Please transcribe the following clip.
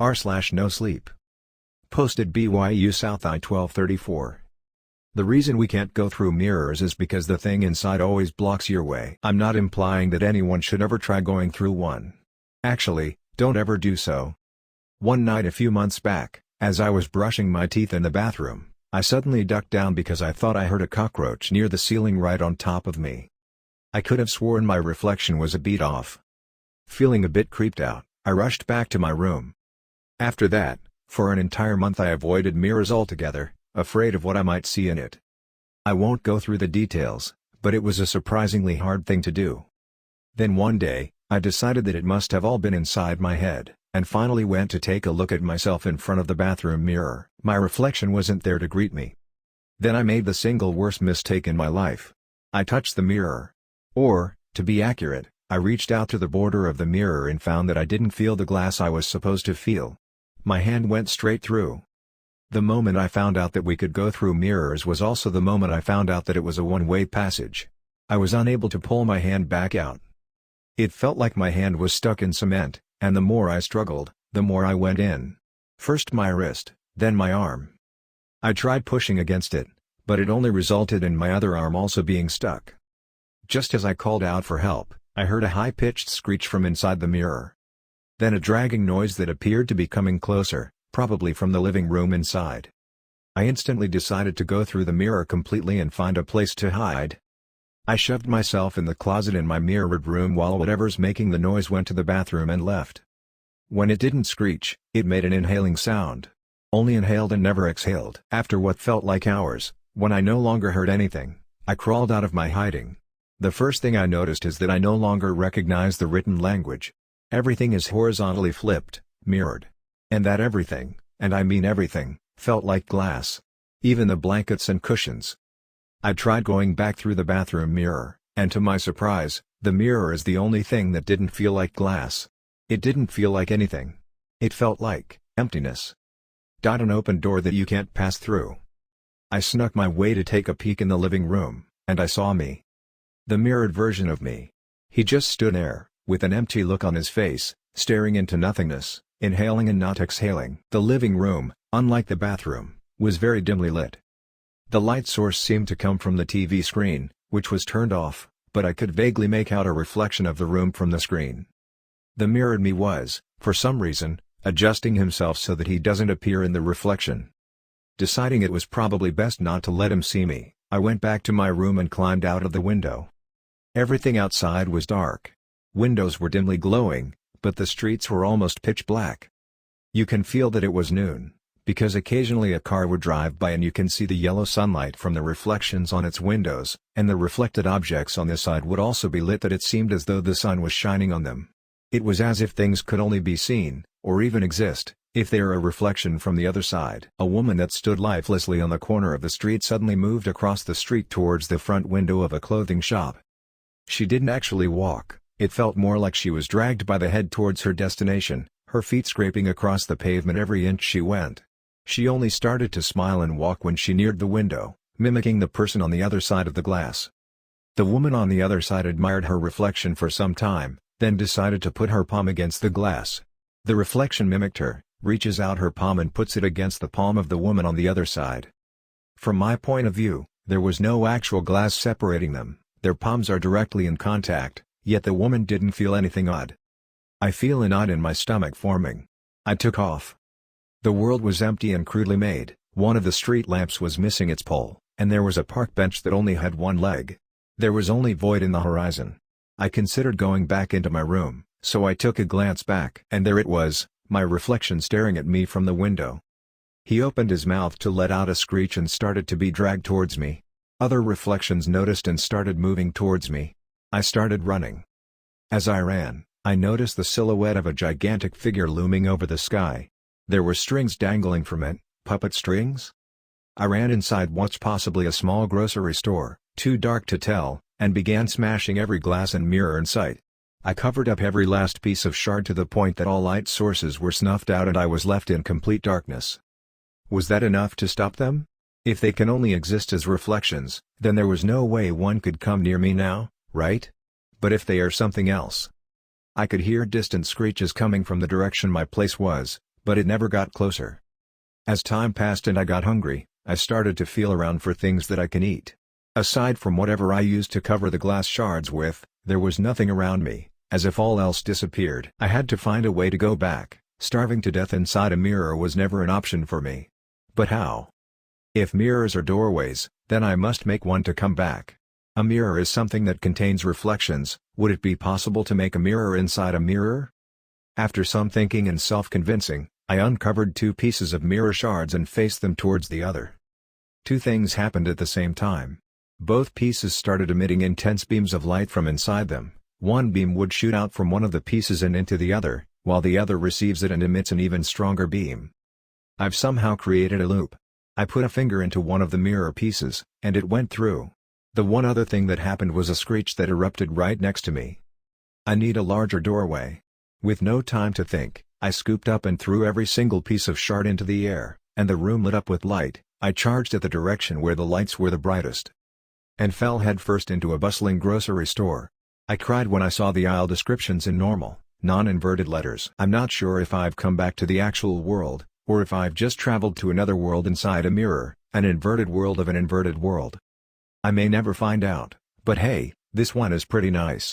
r/nosleep. Posted BYU South I-1234. The reason we can't go through mirrors is because the thing inside always blocks your way. I'm not implying that anyone should ever try going through one. Actually, don't ever do so. One night a few months back, as I was brushing my teeth in the bathroom, I suddenly ducked down because I thought I heard a cockroach near the ceiling right on top of me. I could have sworn my reflection was a beat off. Feeling a bit creeped out, I rushed back to my room. After that, for an entire month I avoided mirrors altogether, afraid of what I might see in it. I won't go through the details, but it was a surprisingly hard thing to do. Then one day, I decided that it must have all been inside my head, and finally went to take a look at myself in front of the bathroom mirror. My reflection wasn't there to greet me. Then I made the single worst mistake in my life. I touched the mirror. Or, to be accurate, I reached out to the border of the mirror and found that I didn't feel the glass I was supposed to feel. My hand went straight through. The moment I found out that we could go through mirrors was also the moment I found out that it was a one-way passage. I was unable to pull my hand back out. It felt like my hand was stuck in cement, and the more I struggled, the more I went in. First my wrist, then my arm. I tried pushing against it, but it only resulted in my other arm also being stuck. Just as I called out for help, I heard a high-pitched screech from inside the mirror. Then a dragging noise that appeared to be coming closer, probably from the living room inside. I instantly decided to go through the mirror completely and find a place to hide. I shoved myself in the closet in my mirrored room while whatever's making the noise went to the bathroom and left. When it didn't screech, it made an inhaling sound. Only inhaled and never exhaled. After what felt like hours, when I no longer heard anything, I crawled out of my hiding. The first thing I noticed is that I no longer recognize the written language. Everything is horizontally flipped, mirrored. And that everything, and I mean everything, felt like glass. Even the blankets and cushions. I tried going back through the bathroom mirror, and to my surprise, the mirror is the only thing that didn't feel like glass. It didn't feel like anything. It felt like emptiness. An open door that you can't pass through. I snuck my way to take a peek in the living room, and I saw me. The mirrored version of me. He just stood there, with an empty look on his face, staring into nothingness, inhaling and not exhaling. The living room, unlike the bathroom, was very dimly lit. The light source seemed to come from the TV screen, which was turned off, but I could vaguely make out a reflection of the room from the screen. The mirrored me was, for some reason, adjusting himself so that he doesn't appear in the reflection. Deciding it was probably best not to let him see me, I went back to my room and climbed out of the window. Everything outside was dark. Windows were dimly glowing, but the streets were almost pitch black. You can feel that it was noon, because occasionally a car would drive by and you can see the yellow sunlight from the reflections on its windows, and the reflected objects on this side would also be lit that it seemed as though the sun was shining on them. It was as if things could only be seen, or even exist, if they are a reflection from the other side. A woman that stood lifelessly on the corner of the street suddenly moved across the street towards the front window of a clothing shop. She didn't actually walk, it felt more like she was dragged by the head towards her destination, her feet scraping across the pavement every inch she went. She only started to smile and walk when she neared the window, mimicking the person on the other side of the glass. The woman on the other side admired her reflection for some time, then decided to put her palm against the glass. The reflection mimicked her, reaches out her palm and puts it against the palm of the woman on the other side. From my point of view, there was no actual glass separating them, their palms are directly in contact, yet the woman didn't feel anything odd. I feel an odd in my stomach forming. I took off. The world was empty and crudely made, one of the street lamps was missing its pole, and there was a park bench that only had one leg. There was only void in the horizon. I considered going back into my room, so I took a glance back. And there it was, my reflection staring at me from the window. He opened his mouth to let out a screech and started to be dragged towards me. Other reflections noticed and started moving towards me. I started running. As I ran, I noticed the silhouette of a gigantic figure looming over the sky. There were strings dangling from it, puppet strings? I ran inside what's possibly a small grocery store, too dark to tell, and began smashing every glass and mirror in sight. I covered up every last piece of shard to the point that all light sources were snuffed out and I was left in complete darkness. Was that enough to stop them? If they can only exist as reflections, then there was no way one could come near me now, right? But if they are something else? I could hear distant screeches coming from the direction my place was, but it never got closer. As time passed and I got hungry, I started to feel around for things that I can eat. Aside from whatever I used to cover the glass shards with, there was nothing around me, as if all else disappeared. I had to find a way to go back. Starving to death inside a mirror was never an option for me. But how? If mirrors are doorways, then I must make one to come back. A mirror is something that contains reflections. Would it be possible to make a mirror inside a mirror? After some thinking and self-convincing, I uncovered 2 pieces of mirror shards and faced them towards the other. 2 things happened at the same time. Both pieces started emitting intense beams of light from inside them. One beam would shoot out from one of the pieces and into the other, while the other receives it and emits an even stronger beam. I've somehow created a loop. I put a finger into one of the mirror pieces, and it went through. The one other thing that happened was a screech that erupted right next to me. I need a larger doorway. With no time to think, I scooped up and threw every single piece of shard into the air, and the room lit up with light. I charged at the direction where the lights were the brightest, and fell headfirst into a bustling grocery store. I cried when I saw the aisle descriptions in normal, non-inverted letters. I'm not sure if I've come back to the actual world, or if I've just traveled to another world inside a mirror, an inverted world of an inverted world. I may never find out, but hey, this one is pretty nice.